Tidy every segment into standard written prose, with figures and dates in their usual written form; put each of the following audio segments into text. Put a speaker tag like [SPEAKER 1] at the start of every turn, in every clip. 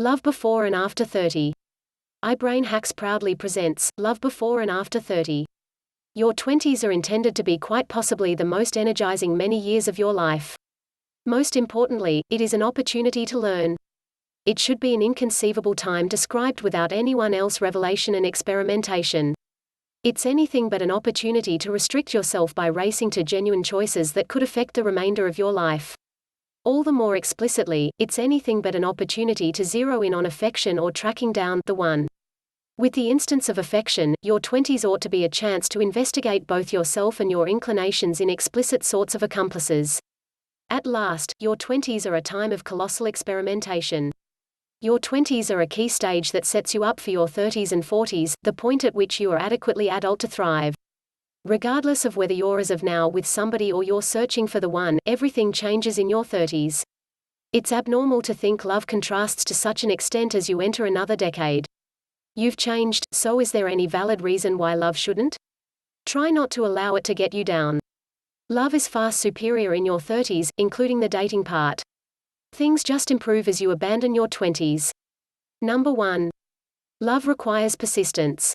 [SPEAKER 1] Love before and after 30. iBrainHacks proudly presents Love Before and After 30. Your 20s are intended to be quite possibly the most energizing many years of your life. Most importantly, it is an opportunity to learn. It should be an inconceivable time described without anyone else revelation and experimentation. It's anything but an opportunity to restrict yourself by racing to genuine choices that could affect the remainder of your life. All the more explicitly, it's anything but an opportunity to zero in on affection or tracking down the one. With the instance of affection, your 20s ought to be a chance to investigate both yourself and your inclinations in explicit sorts of accomplices. At last, your 20s are a time of colossal experimentation. Your 20s are a key stage that sets you up for your 30s and 40s, the point at which you are adequately adult to thrive. Regardless of whether you're as of now with somebody or you're searching for the one, everything changes in your 30s. It's abnormal to think love contrasts to such an extent as you enter another decade. You've changed, so is there any valid reason why love shouldn't? Try not to allow it to get you down. Love is far superior in your 30s, including the dating part. Things just improve as you abandon your 20s. Number 1. Love requires persistence.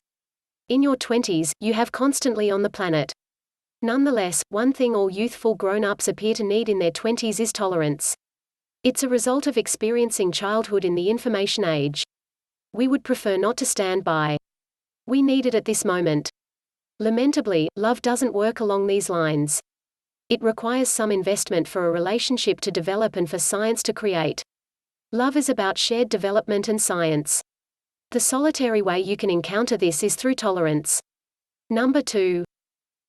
[SPEAKER 1] In your 20s, you have constantly on the planet. Nonetheless, one thing all youthful grown-ups appear to need in their 20s is tolerance. It's a result of experiencing childhood in the information age. We would prefer not to stand by. We need it at this moment. Lamentably, love doesn't work along these lines. It requires some investment for a relationship to develop and for science to create. Love is about shared development and science. The solitary way you can encounter this is through tolerance. Number 2.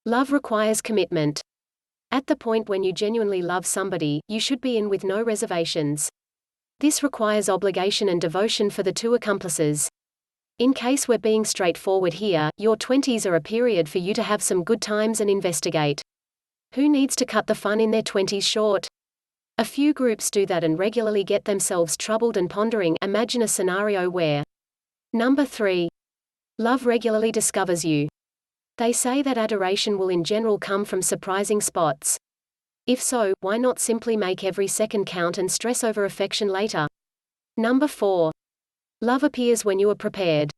[SPEAKER 1] Love requires commitment. At the point when you genuinely love somebody, you should be in with no reservations. This requires obligation and devotion for the two accomplices. In case we're being straightforward here, your 20s are a period for you to have some good times and investigate. Who needs to cut the fun in their 20s short? A few groups do that and regularly get themselves troubled and pondering. Imagine a scenario where. Number 3. Love regularly discovers you. They say that adoration will in general come from surprising spots. If so, why not simply make every second count and stress over affection later? Number 4. Love appears when you are prepared.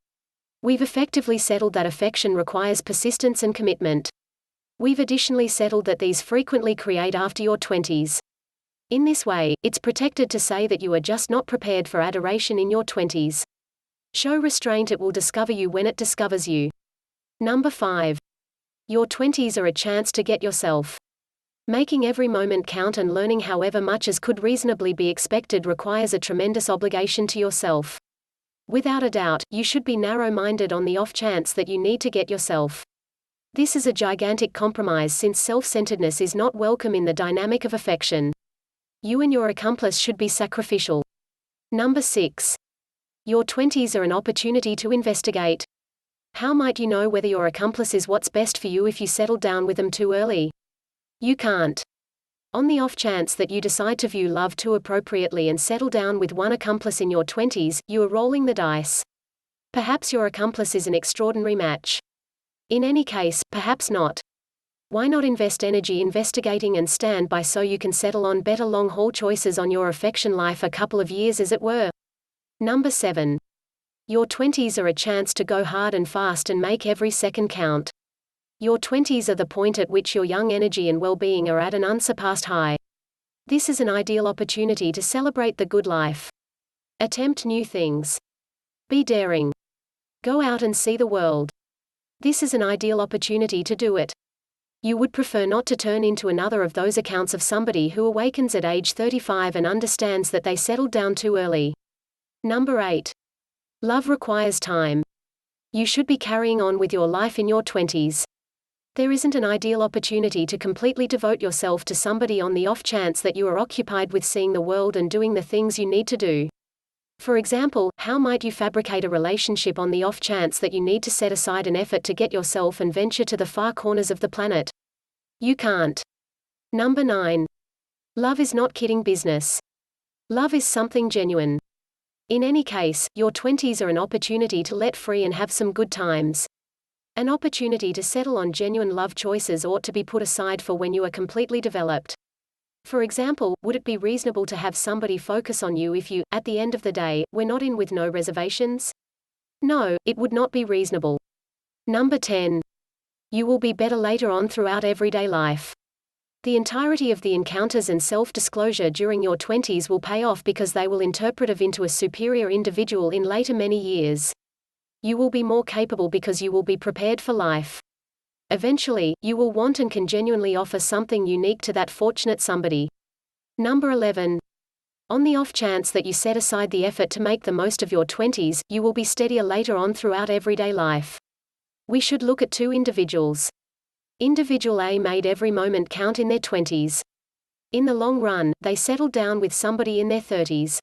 [SPEAKER 1] We've effectively settled that affection requires persistence and commitment. We've additionally settled that these frequently create after your 20s. In this way, it's protected to say that you are just not prepared for adoration in your 20s. Show restraint, it will discover you when it discovers you. Number 5. Your 20s are a chance to get yourself. Making every moment count and learning however much as could reasonably be expected requires a tremendous obligation to yourself. Without a doubt, you should be narrow-minded on the off chance that you need to get yourself. This is a gigantic compromise since self-centeredness is not welcome in the dynamic of affection. You and your accomplice should be sacrificial. Number 6. Your 20s are an opportunity to investigate. How might you know whether your accomplice is what's best for you if you settled down with them too early? You can't. On the off chance that you decide to view love too appropriately and settle down with one accomplice in your 20s, you are rolling the dice. Perhaps your accomplice is an extraordinary match. In any case, perhaps not. Why not invest energy investigating and stand by so you can settle on better long-haul choices on your affection life a couple of years as it were? Number 7. Your 20s are a chance to go hard and fast and make every second count. Your 20s are the point at which your young energy and well-being are at an unsurpassed high. This is an ideal opportunity to celebrate the good life. Attempt new things. Be daring. Go out and see the world. This is an ideal opportunity to do it. You would prefer not to turn into another of those accounts of somebody who awakens at age 35 and understands that they settled down too early. Number 8. Love requires time. You should be carrying on with your life in your 20s. There isn't an ideal opportunity to completely devote yourself to somebody on the off chance that you are occupied with seeing the world and doing the things you need to do. For example, how might you fabricate a relationship on the off chance that you need to set aside an effort to get yourself and venture to the far corners of the planet? You can't. Number 9. Love is not kidding business. Love is something genuine. In any case, your 20s are an opportunity to let free and have some good times. An opportunity to settle on genuine love choices ought to be put aside for when you are completely developed. For example, would it be reasonable to have somebody focus on you if you, at the end of the day, were not in with no reservations? No, it would not be reasonable. Number 10. You will be better later on throughout everyday life. The entirety of the encounters and self-disclosure during your 20s will pay off because they will interpret into a superior individual in later many years. You will be more capable because you will be prepared for life. Eventually, you will want and can genuinely offer something unique to that fortunate somebody. Number 11. On the off chance that you set aside the effort to make the most of your 20s, you will be steadier later on throughout everyday life. We should look at two individuals. Individual A made every moment count in their 20s. In the long run, they settled down with somebody in their 30s.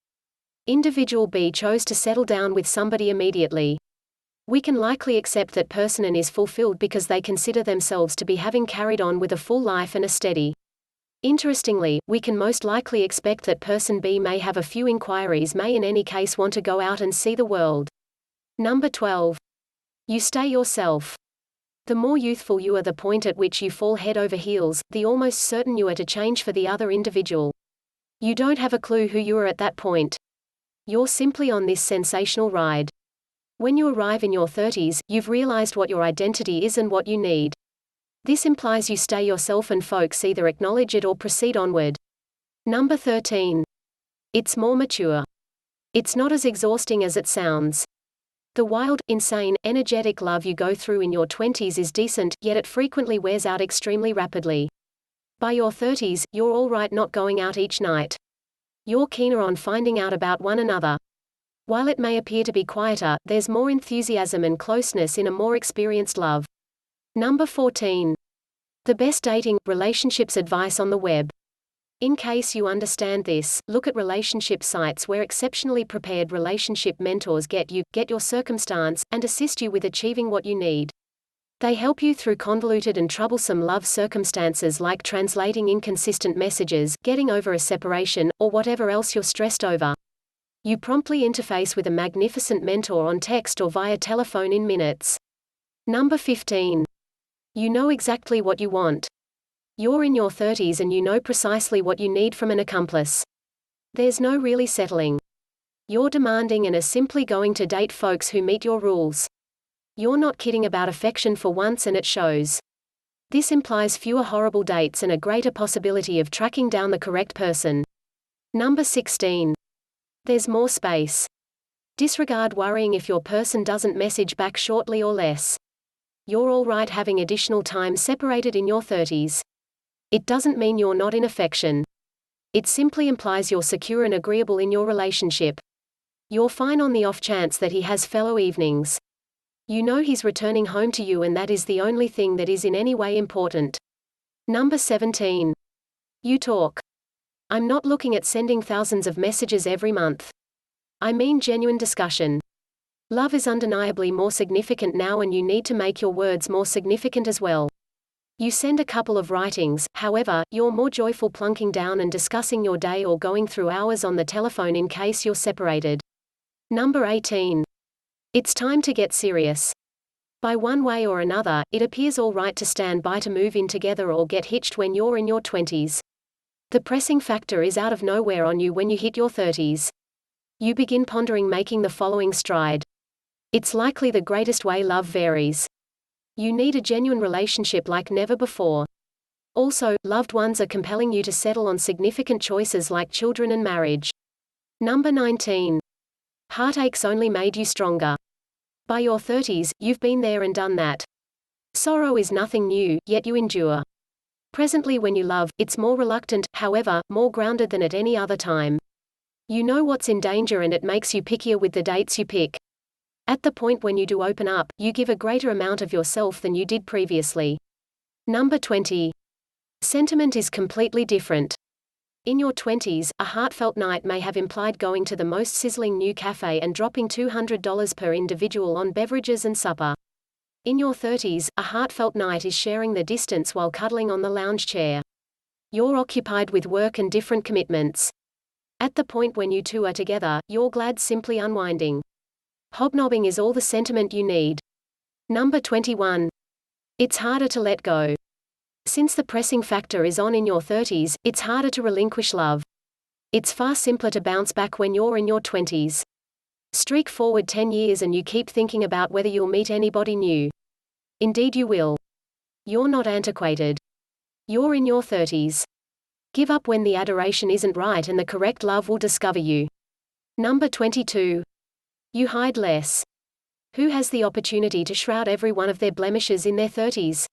[SPEAKER 1] Individual B chose to settle down with somebody immediately. We can likely accept that person A is fulfilled because they consider themselves to be having carried on with a full life and a steady. Interestingly, we can most likely expect that person B may have a few inquiries, may in any case want to go out and see the world. Number 12. You stay yourself. The more youthful you are, the point at which you fall head over heels, the almost certain you are to change for the other individual. You don't have a clue who you are at that point. You're simply on this sensational ride. When you arrive in your 30s, you've realized what your identity is and what you need. This implies you stay yourself and folks either acknowledge it or proceed onward. Number 13. It's more mature. It's not as exhausting as it sounds. The wild, insane, energetic love you go through in your 20s is decent, yet it frequently wears out extremely rapidly. By your 30s, you're alright not going out each night. You're keener on finding out about one another. While it may appear to be quieter, there's more enthusiasm and closeness in a more experienced love. Number 14. The best dating, relationships advice on the web. In case you understand this, look at relationship sites where exceptionally prepared relationship mentors get your circumstance, and assist you with achieving what you need. They help you through convoluted and troublesome love circumstances like translating inconsistent messages, getting over a separation, or whatever else you're stressed over. You promptly interface with a magnificent mentor on text or via telephone in minutes. Number 15. You know exactly what you want. You're in your 30s and you know precisely what you need from an accomplice. There's no really settling. You're demanding and are simply going to date folks who meet your rules. You're not kidding about affection for once, and it shows. This implies fewer horrible dates and a greater possibility of tracking down the correct person. Number 16. There's more space. Disregard worrying if your person doesn't message back shortly or less. You're alright having additional time separated in your 30s. It doesn't mean you're not in affection. It simply implies you're secure and agreeable in your relationship. You're fine on the off chance that he has fellow evenings. You know he's returning home to you, and that is the only thing that is in any way important. Number 17. You talk. I'm not looking at sending thousands of messages every month. I mean genuine discussion. Love is undeniably more significant now, and you need to make your words more significant as well. You send a couple of writings, however, you're more joyful plunking down and discussing your day or going through hours on the telephone in case you're separated. Number 18. It's time to get serious. By one way or another, it appears alright to stand by to move in together or get hitched when you're in your 20s. The pressing factor is out of nowhere on you when you hit your 30s. You begin pondering making the following stride. It's likely the greatest way love varies. You need a genuine relationship like never before. Also, loved ones are compelling you to settle on significant choices like children and marriage. Number 19. Heartaches only made you stronger. By your 30s, you've been there and done that. Sorrow is nothing new, yet you endure. Presently when you love, it's more reluctant, however, more grounded than at any other time. You know what's in danger, and it makes you pickier with the dates you pick. At the point when you do open up, you give a greater amount of yourself than you did previously. Number 20. Sentiment is completely different. In your 20s, a heartfelt night may have implied going to the most sizzling new cafe and dropping $200 per individual on beverages and supper. In your 30s, a heartfelt night is sharing the distance while cuddling on the lounge chair. You're occupied with work and different commitments. At the point when you two are together, you're glad simply unwinding. Hobnobbing is all the sentiment you need. Number 21. It's harder to let go. Since the pressing factor is on in your 30s, it's harder to relinquish love. It's far simpler to bounce back when you're in your 20s. Streak forward 10 years and you keep thinking about whether you'll meet anybody new. Indeed you will. You're not antiquated. You're in your 30s. Give up when the adoration isn't right and the correct love will discover you. Number 22. You hide less. Who has the opportunity to shroud every one of their blemishes in their 30s?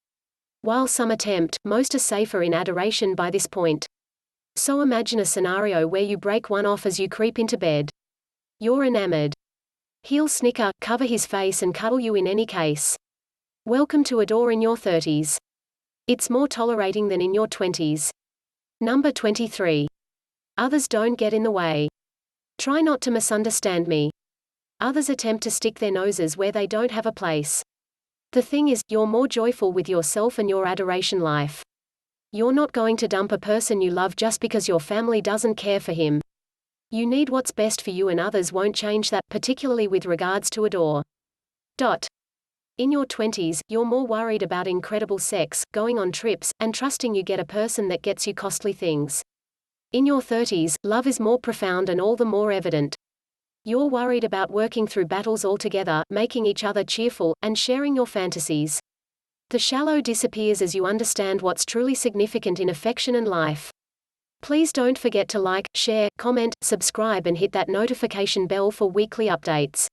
[SPEAKER 1] While some attempt, most are safer in adoration by this point. So imagine a scenario where you break one off as you creep into bed. You're enamored. He'll snicker, cover his face and cuddle you in any case. Welcome to adore in your 30s. It's more tolerating than in your 20s. Number 23. Others don't get in the way. Try not to misunderstand me. Others attempt to stick their noses where they don't have a place. The thing is, you're more joyful with yourself and your adoration life. You're not going to dump a person you love just because your family doesn't care for him. You need what's best for you and others won't change that, particularly with regards to adore. In your 20s, you're more worried about incredible sex, going on trips, and trusting you get a person that gets you costly things. In your 30s, love is more profound and all the more evident. You're worried about working through battles altogether, making each other cheerful, and sharing your fantasies. The shallow disappears as you understand what's truly significant in affection and life. Please don't forget to like, share, comment, subscribe and hit that notification bell for weekly updates.